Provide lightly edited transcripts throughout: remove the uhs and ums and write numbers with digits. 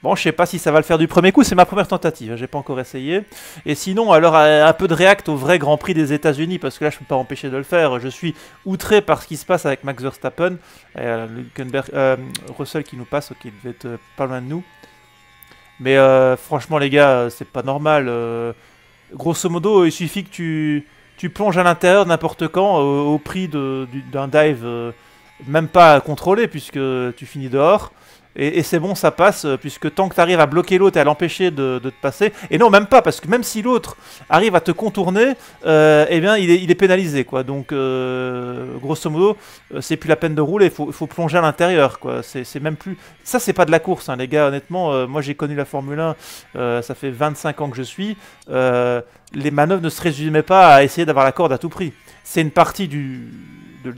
Bon, je sais pas si ça va le faire du premier coup, c'est ma première tentative, j'ai pas encore essayé. Et sinon, alors un peu de React au vrai Grand Prix des États-Unis, parce que là je peux pas m'empêcher de le faire. Je suis outré par ce qui se passe avec Max Verstappen, Russell qui nous passe, qui devait être pas loin de nous. Mais franchement, les gars, c'est pas normal. Grosso modo, il suffit que tu plonges à l'intérieur n'importe quand au prix d'un dive, même pas contrôlé, puisque tu finis dehors. Et c'est bon, ça passe, puisque tant que tu arrives à bloquer l'autre et à l'empêcher de te passer, et non, même pas, parce que même si l'autre arrive à te contourner, eh bien, il est pénalisé, quoi. Donc, grosso modo, c'est plus la peine de rouler, il faut plonger à l'intérieur, quoi. C'est même plus... Ça, c'est pas de la course, hein, les gars, honnêtement. Moi, j'ai connu la Formule 1, ça fait 25 ans que je suis. Les manœuvres ne se résumaient pas à essayer d'avoir la corde à tout prix. C'est une partie du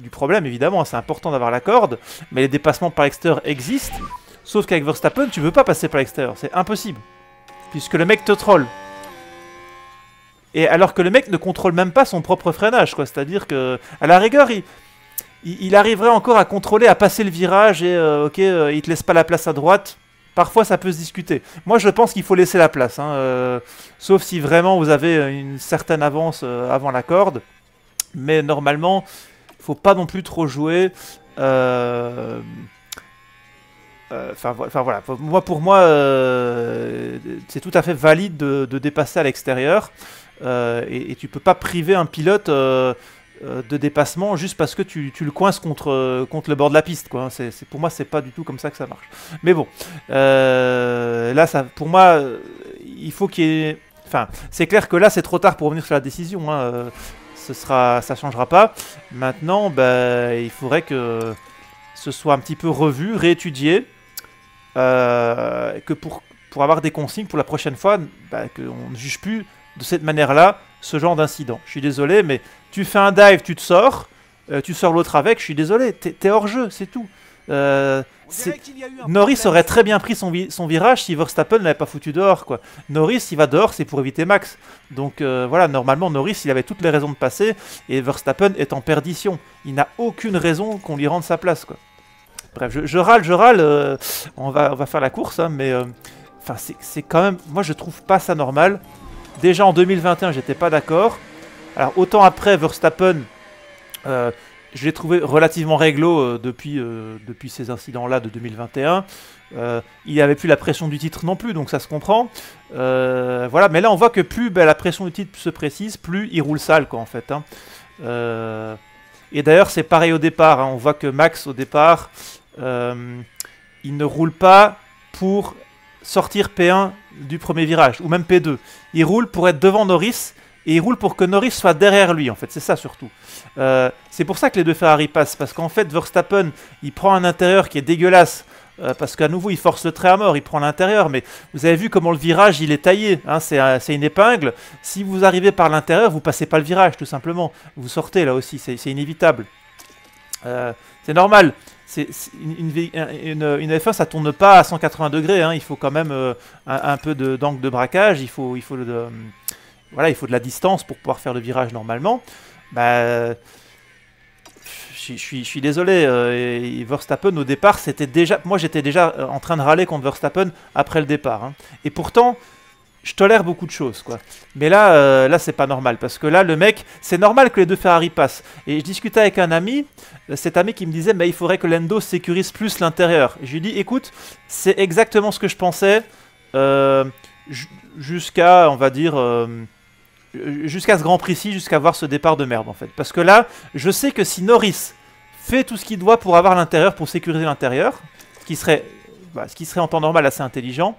problème, évidemment, c'est important d'avoir la corde, mais les dépassements par l'extérieur existent. Sauf qu'avec Verstappen, tu veux pas passer par l'extérieur, c'est impossible. Puisque le mec te troll. Et alors que le mec ne contrôle même pas son propre freinage, quoi. C'est-à-dire que, à la rigueur, il arriverait encore à contrôler, à passer le virage et, il te laisse pas la place à droite. Parfois, ça peut se discuter. Moi, je pense qu'il faut laisser la place, hein, sauf si vraiment vous avez une certaine avance avant la corde. Mais normalement, faut pas non plus trop jouer. Enfin voilà, pour moi, c'est tout à fait valide de dépasser à l'extérieur, et tu peux pas priver un pilote de dépassement juste parce que tu le coinces contre le bord de la piste, quoi. Pour moi, c'est pas du tout comme ça que ça marche. Mais bon, là, pour moi, il faut qu'il y ait... Enfin, c'est clair que là, c'est trop tard pour revenir sur la décision, hein. Ça changera pas. Maintenant, il faudrait que ce soit un petit peu revu, réétudié. Que pour avoir des consignes pour la prochaine fois, qu'on ne juge plus de cette manière-là ce genre d'incident. Je suis désolé, mais tu fais un dive, tu te sors, tu sors l'autre avec, je suis désolé, t'es hors jeu, c'est tout. Norris aurait très bien pris son virage si Verstappen ne l'avait pas foutu dehors, quoi. Norris, il va dehors, c'est pour éviter Max. Donc voilà, normalement, Norris, il avait toutes les raisons de passer, et Verstappen est en perdition. Il n'a aucune raison qu'on lui rende sa place, quoi. Bref, je râle, on va faire la course, hein, mais c'est quand même... Moi, je trouve pas ça normal. Déjà, en 2021, j'étais pas d'accord. Alors, autant après, Verstappen, je l'ai trouvé relativement réglo depuis ces incidents-là de 2021. Il n'avait plus la pression du titre non plus, donc ça se comprend. Voilà, mais là, on voit que plus la pression du titre se précise, plus il roule sale, quoi, en fait, hein. Et d'ailleurs, c'est pareil au départ, hein. On voit que Max, au départ... il ne roule pas pour sortir P1 du premier virage, ou même P2. Il roule pour être devant Norris, et il roule pour que Norris soit derrière lui, en fait. C'est ça, surtout. C'est pour ça que les deux Ferrari passent, parce qu'en fait, Verstappen, il prend un intérieur qui est dégueulasse, parce qu'à nouveau, il force le trait à mort, il prend l'intérieur, mais vous avez vu comment le virage, il est taillé, hein, c'est une épingle. Si vous arrivez par l'intérieur, vous passez pas le virage, tout simplement. Vous sortez, là aussi, c'est inévitable. C'est normal. Une F1, ça tourne pas à 180 degrés, hein. Il faut quand même un peu d'angle de braquage, il faut de la distance pour pouvoir faire le virage normalement. Je suis désolé, Verstappen au départ, moi j'étais déjà en train de râler contre Verstappen après le départ, hein. Et pourtant, je tolère beaucoup de choses, quoi. Mais là c'est pas normal, parce que là, le mec, c'est normal que les deux Ferrari passent. Et je discutais avec un ami, cet ami qui me disait, il faudrait que Lando sécurise plus l'intérieur. Je lui ai dit, écoute, c'est exactement ce que je pensais, jusqu'à, on va dire, jusqu'à ce Grand Prix-ci, jusqu'à voir ce départ de merde, en fait. Parce que là, je sais que si Norris fait tout ce qu'il doit pour avoir l'intérieur, pour sécuriser l'intérieur, ce qui serait en temps normal assez intelligent,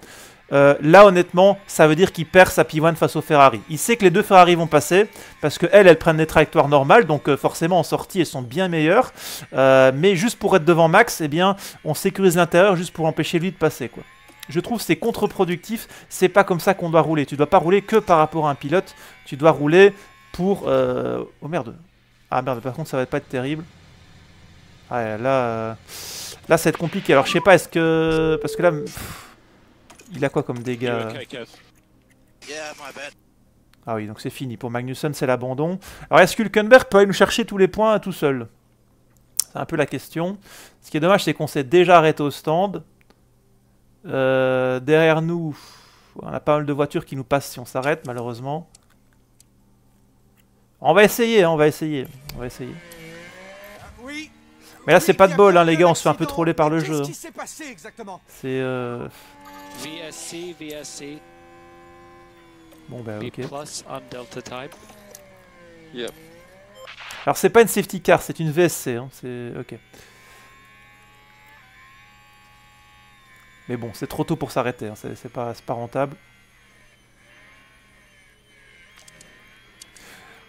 là honnêtement ça veut dire qu'il perd sa P1 face au Ferrari. Il sait que les deux Ferrari vont passer parce qu'elles prennent des trajectoires normales, donc forcément en sortie elles sont bien meilleures, mais juste pour être devant Max, eh bien on sécurise l'intérieur juste pour empêcher lui de passer, quoi. Je trouve que c'est contre-productif, c'est pas comme ça qu'on doit rouler. Tu dois pas rouler que par rapport à un pilote, tu dois rouler pour... Oh merde. Ah merde, par contre ça va pas être terrible. Ah, là ça va être compliqué. Alors je sais pas, est-ce que... Parce que là... Il a quoi comme dégâts? Ah oui, donc c'est fini. Pour Magnussen, c'est l'abandon. Alors est-ce que Hülkenberg peut aller nous chercher tous les points tout seul? C'est un peu la question. Ce qui est dommage, c'est qu'on s'est déjà arrêté au stand. Derrière nous, on a pas mal de voitures qui nous passent si on s'arrête, malheureusement. On va essayer, hein, on va essayer. On va essayer. Mais là, c'est pas de bol, hein, les gars, on se fait un peu troller par le jeu. Qu'est-ce qui s'est passé exactement? C'est... VSC, VSC. Bon, bah, B ok. plus on Delta type. Yep. Alors, c'est pas une safety car, c'est une VSC. Hein, c'est... Ok. Mais bon, c'est trop tôt pour s'arrêter, hein, c'est pas rentable.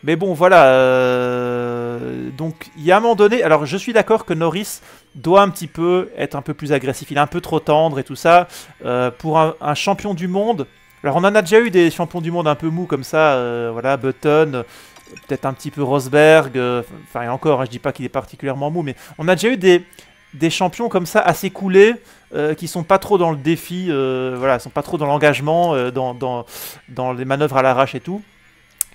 Mais bon, voilà. Donc, il y a un moment donné... Alors, je suis d'accord que Norris doit un petit peu être un peu plus agressif. Il est un peu trop tendre et tout ça. Pour un champion du monde... Alors, on en a déjà eu des champions du monde un peu mous comme ça. Voilà, Button, peut-être un petit peu Rosberg. Enfin, et encore, hein, je dis pas qu'il est particulièrement mou, mais on a déjà eu des champions comme ça, assez coulés, qui sont pas trop dans le défi, voilà, sont pas trop dans l'engagement, dans les manœuvres à l'arrache et tout.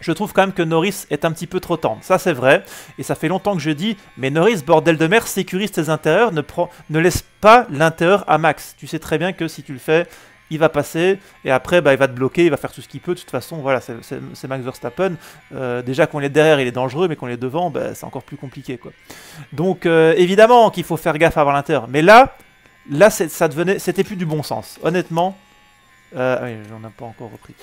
Je trouve quand même que Norris est un petit peu trop tendre. Ça, c'est vrai. Et ça fait longtemps que je dis, mais Norris, bordel de mer, sécurise tes intérieurs, ne laisse pas l'intérieur à max. Tu sais très bien que si tu le fais, il va passer. Et après, bah, il va te bloquer, il va faire tout ce qu'il peut. De toute façon, voilà, c'est Max Verstappen. Déjà, qu'on est derrière, il est dangereux, mais qu'on est devant, bah, c'est encore plus compliqué, quoi. Donc, évidemment qu'il faut faire gaffe avant l'intérieur. Mais là c'était plus du bon sens. Honnêtement. Ah oui, j'en ai pas encore repris.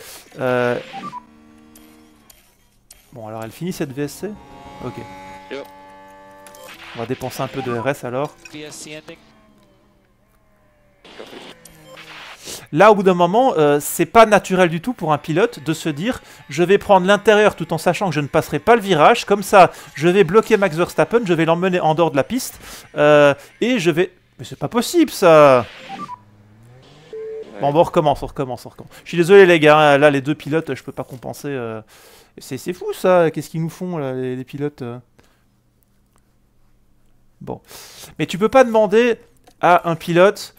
Bon, alors elle finit cette VSC? Ok. Yep. On va dépenser un peu de RS alors. VSC ending. Là, au bout d'un moment, c'est pas naturel du tout pour un pilote de se dire je vais prendre l'intérieur tout en sachant que je ne passerai pas le virage. Comme ça, je vais bloquer Max Verstappen, je vais l'emmener en dehors de la piste et je vais... Mais c'est pas possible ça! Bon, on recommence. Je suis désolé les gars, hein, là les deux pilotes, je peux pas compenser. C'est fou ça, qu'est-ce qu'ils nous font là, les pilotes Bon. Mais tu peux pas demander à un pilote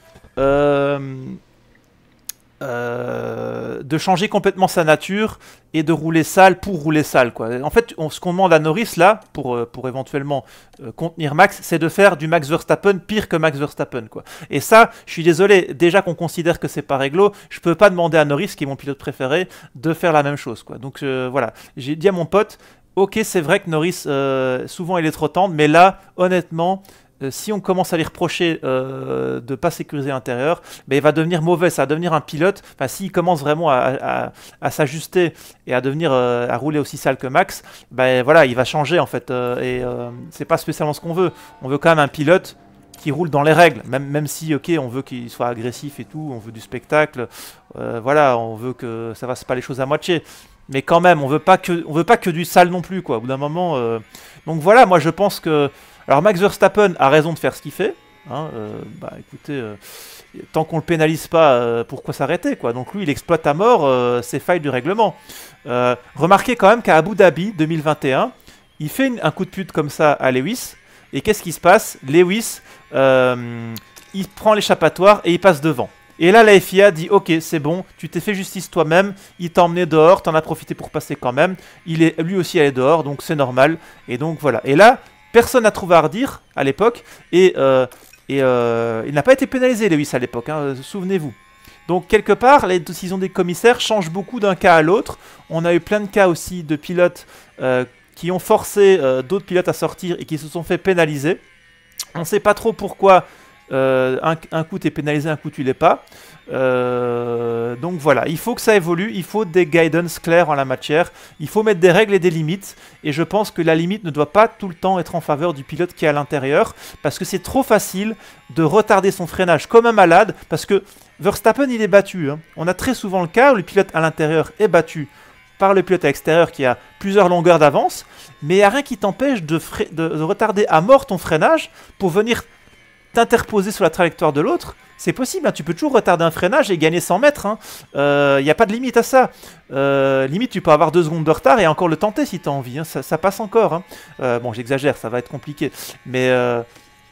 de changer complètement sa nature et de rouler sale pour rouler sale, quoi. En fait, ce qu'on demande à Norris là, pour éventuellement contenir Max, c'est de faire du Max Verstappen pire que Max Verstappen, quoi. Et ça, je suis désolé, déjà qu'on considère que c'est pas réglo, je peux pas demander à Norris, qui est mon pilote préféré, de faire la même chose, quoi. Donc voilà, j'ai dit à mon pote, ok, c'est vrai que Norris, souvent il est trop tendre, mais là, honnêtement... si on commence à lui reprocher de ne pas sécuriser l'intérieur, ben il va devenir mauvais, ça va devenir un pilote. Enfin, s'il commence vraiment à s'ajuster et à devenir à rouler aussi sale que Max, ben voilà, il va changer en fait. C'est pas spécialement ce qu'on veut. On veut quand même un pilote qui roule dans les règles, même si ok, on veut qu'il soit agressif et tout, on veut du spectacle. Voilà, on veut que ça fasse pas les choses à moitié. Mais quand même, on veut pas que du sale non plus, quoi. Au bout d'un moment, donc voilà, moi je pense que alors Max Verstappen a raison de faire ce qu'il fait. Hein, bah écoutez, tant qu'on le pénalise pas, pourquoi s'arrêter, quoi. Donc lui, il exploite à mort ses failles du règlement. Remarquez quand même qu'à Abu Dhabi 2021, il fait un coup de pute comme ça à Lewis. Et qu'est-ce qui se passe? Lewis, il prend l'échappatoire et il passe devant. Et là, la FIA dit, ok, c'est bon, tu t'es fait justice toi-même, il t'a emmené dehors, t'en as profité pour passer quand même, lui aussi allé dehors, donc c'est normal. Et donc voilà. Et là, personne n'a trouvé à redire à l'époque, et il n'a pas été pénalisé, Lewis, à l'époque, hein, souvenez-vous. Donc quelque part, les décisions des commissaires changent beaucoup d'un cas à l'autre. On a eu plein de cas aussi de pilotes qui ont forcé d'autres pilotes à sortir et qui se sont fait pénaliser. On ne sait pas trop pourquoi un coup t'es pénalisé, un coup tu l'es pas. Donc voilà, il faut que ça évolue, il faut des guidance clairs en la matière, il faut mettre des règles et des limites, et je pense que la limite ne doit pas tout le temps être en faveur du pilote qui est à l'intérieur, parce que c'est trop facile de retarder son freinage comme un malade, parce que Verstappen il est battu, hein. On a très souvent le cas où le pilote à l'intérieur est battu par le pilote à l'extérieur qui a plusieurs longueurs d'avance, mais il n'y a rien qui t'empêche de retarder à mort ton freinage pour venir t'interposer sur la trajectoire de l'autre. C'est possible, hein, tu peux toujours retarder un freinage et gagner 100 mètres. Il n'y a pas de limite à ça. Limite, tu peux avoir 2 secondes de retard et encore le tenter si tu as envie. Hein, ça passe encore. Hein. Bon, j'exagère, ça va être compliqué. Mais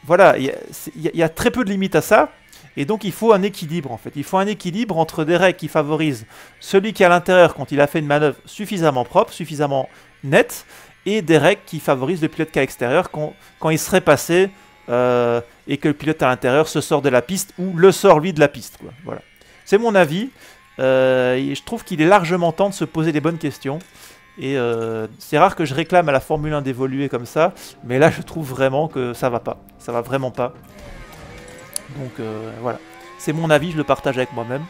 voilà, il y a très peu de limites à ça. Et donc, il faut un équilibre, en fait. Il faut un équilibre entre des règles qui favorisent celui qui est à l'intérieur quand il a fait une manœuvre suffisamment propre, suffisamment nette, et des règles qui favorisent le pilote qui est à l'extérieur quand il serait passé et que le pilote à l'intérieur se sort de la piste ou le sort lui de la piste, quoi. Voilà. C'est mon avis. Et je trouve qu'il est largement temps de se poser les bonnes questions. Et c'est rare que je réclame à la Formule 1 d'évoluer comme ça, mais là je trouve vraiment que ça va pas. Ça va vraiment pas. Donc voilà. C'est mon avis, je le partage avec moi-même.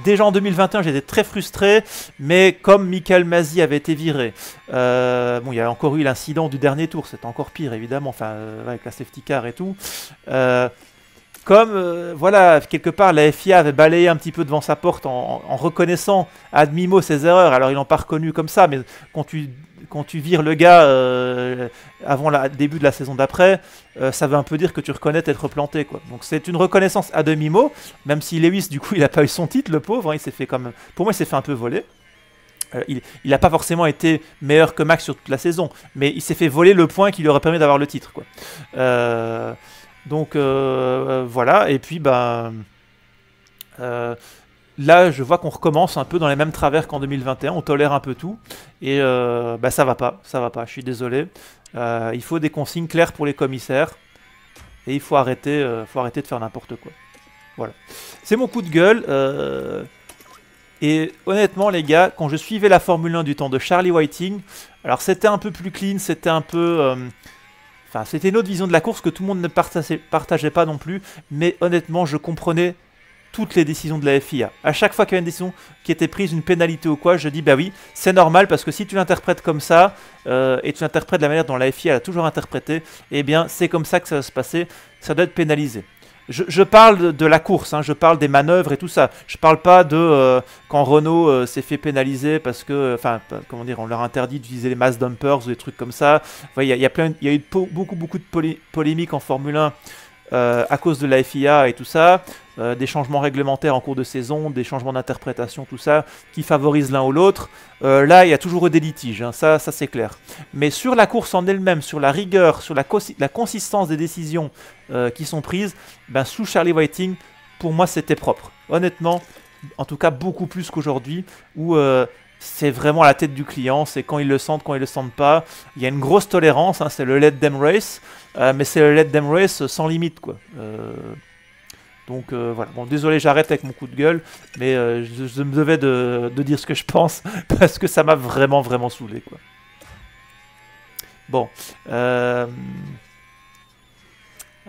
Déjà en 2021, j'étais très frustré, mais comme Michael Masi avait été viré, bon, il y a encore eu l'incident du dernier tour, c'était encore pire évidemment, enfin, avec la safety car et tout. Voilà, quelque part, la FIA avait balayé un petit peu devant sa porte en reconnaissant à demi-mot ses erreurs. Alors, ils l'ont pas reconnu comme ça, mais quand tu vires le gars avant le début de la saison d'après, ça veut un peu dire que tu reconnais t'être planté, quoi. Donc, c'est une reconnaissance à demi-mot, même si Lewis, du coup, il n'a pas eu son titre, le pauvre. Hein, il s'est fait comme, pour moi, il s'est fait un peu voler. Il n'a pas forcément été meilleur que Max sur toute la saison, mais il s'est fait voler le point qui lui aurait permis d'avoir le titre, quoi. Donc voilà, et puis là je vois qu'on recommence un peu dans les mêmes travers qu'en 2021, on tolère un peu tout, et ça va pas, je suis désolé. Il faut des consignes claires pour les commissaires, et il faut arrêter de faire n'importe quoi. Voilà. C'est mon coup de gueule, et honnêtement les gars, quand je suivais la Formule 1 du temps de Charlie Whiting, alors c'était un peu plus clean, c'était un peu... Enfin, c'était une autre vision de la course que tout le monde ne partageait pas non plus, mais honnêtement, je comprenais toutes les décisions de la FIA. À chaque fois qu'il y avait une décision qui était prise, une pénalité ou quoi, je dis bah oui, c'est normal parce que si tu l'interprètes comme ça, et tu l'interprètes de la manière dont la FIA a toujours interprété, eh bien c'est comme ça que ça va se passer, ça doit être pénalisé. Je parle de la course, hein, je parle des manœuvres et tout ça. Je parle pas de quand Renault s'est fait pénaliser parce que, enfin, comment dire, on leur a interdit d'utiliser les mass dumpers ou des trucs comme ça. Il y a eu beaucoup de polémiques en Formule 1 à cause de la FIA et tout ça, des changements réglementaires en cours de saison, des changements d'interprétation, tout ça, qui favorisent l'un ou l'autre. Là, il y a toujours eu des litiges, hein, ça c'est clair. Mais sur la course en elle-même, sur la rigueur, sur la consistance des décisions qui sont prises, ben, sous Charlie Whiting, pour moi, c'était propre. Honnêtement, en tout cas, beaucoup plus qu'aujourd'hui, où c'est vraiment à la tête du client, c'est quand ils le sentent, quand ils le sentent pas. Il y a une grosse tolérance, hein, c'est le let them race, mais c'est le let them race sans limite, quoi. Donc voilà, bon désolé, j'arrête avec mon coup de gueule, mais je me devais de dire ce que je pense, parce que ça m'a vraiment saoulé, quoi. Bon,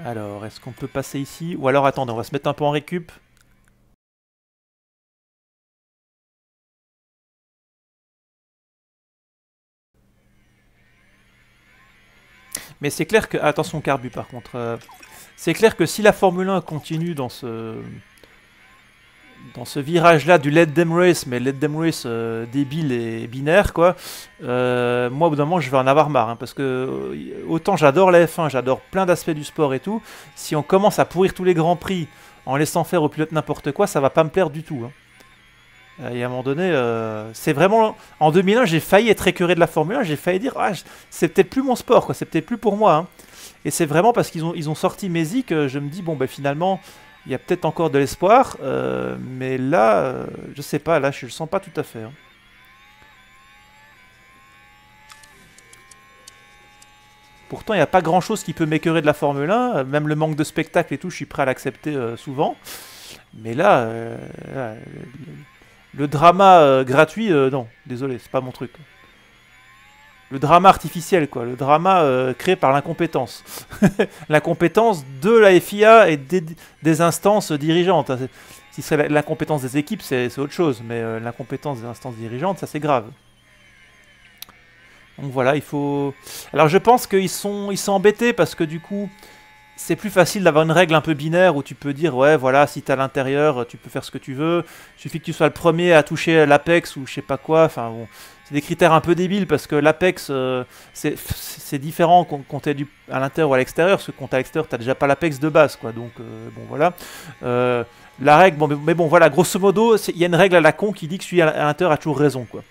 alors, est-ce qu'on peut passer ici? Ou alors, attendez, on va se mettre un peu en récup. Mais c'est clair que... Attention, carbu par contre. C'est clair que si la Formule 1 continue dans ce virage-là du let them race, mais let them race débile et binaire, quoi, moi, au bout d'un moment, je vais en avoir marre. Hein, parce que autant j'adore la F1, j'adore plein d'aspects du sport et tout, si on commence à pourrir tous les grands prix en laissant faire aux pilotes n'importe quoi, ça va pas me plaire du tout. Hein. Et à un moment donné, c'est vraiment... En 2001, j'ai failli être écœuré de la Formule 1, j'ai failli dire, ah, c'est peut-être plus mon sport, quoi, c'est peut-être plus pour moi. Hein. Et c'est vraiment parce qu'ils ont sorti Mesi que je me dis, bon, ben finalement, il y a peut-être encore de l'espoir, mais là, je sais pas, là, je le sens pas tout à fait. Hein. Pourtant, il n'y a pas grand-chose qui peut m'écœurer de la Formule 1, même le manque de spectacle et tout, je suis prêt à l'accepter souvent. Mais là, le drama gratuit, non, désolé, c'est pas mon truc. Le drama artificiel, quoi. Le drama créé par l'incompétence. L'incompétence de la FIA et des instances dirigeantes. Si c'est l'incompétence des équipes, c'est autre chose. Mais l'incompétence des instances dirigeantes, ça c'est grave. Donc voilà, il faut... Alors je pense qu'ils sont embêtés parce que du coup... C'est plus facile d'avoir une règle un peu binaire où tu peux dire, ouais, voilà, si t'es à l'intérieur, tu peux faire ce que tu veux. Il suffit que tu sois le premier à toucher l'Apex ou je sais pas quoi. Enfin, bon, c'est des critères un peu débiles parce que l'Apex, c'est différent quand t'es à l'intérieur ou à l'extérieur. Parce que quand t'es à l'extérieur, t'as déjà pas l'Apex de base, quoi. Donc, bon, voilà. La règle, bon, mais bon, voilà, grosso modo, il y a une règle à la con qui dit que celui à l'intérieur a toujours raison, quoi.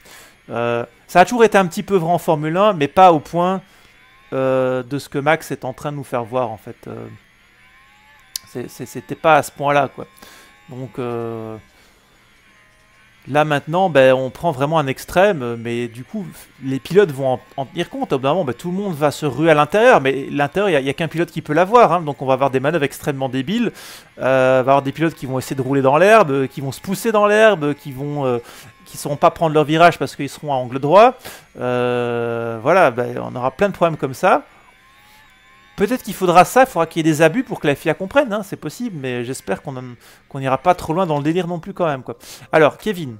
Ça a toujours été un petit peu vrai en Formule 1, mais pas au point... de ce que Max est en train de nous faire voir en fait. C'était pas à ce point là quoi. Donc Là maintenant, ben, on prend vraiment un extrême, mais du coup, les pilotes vont en tenir compte. Au bout d'un moment, ben, tout le monde va se ruer à l'intérieur, mais l'intérieur, il n'y a qu'un pilote qui peut l'avoir. Hein, donc on va avoir des manœuvres extrêmement débiles. On va avoir des pilotes qui vont essayer de rouler dans l'herbe, qui vont se pousser dans l'herbe, qui ne sauront pas prendre leur virage parce qu'ils seront à angle droit. Voilà, ben, on aura plein de problèmes comme ça. Peut-être qu'il faudra ça, il faudra qu'il y ait des abus pour que la FIA comprenne, hein, c'est possible, mais j'espère qu'on n'ira pas trop loin dans le délire non plus quand même, quoi. Alors, Kevin.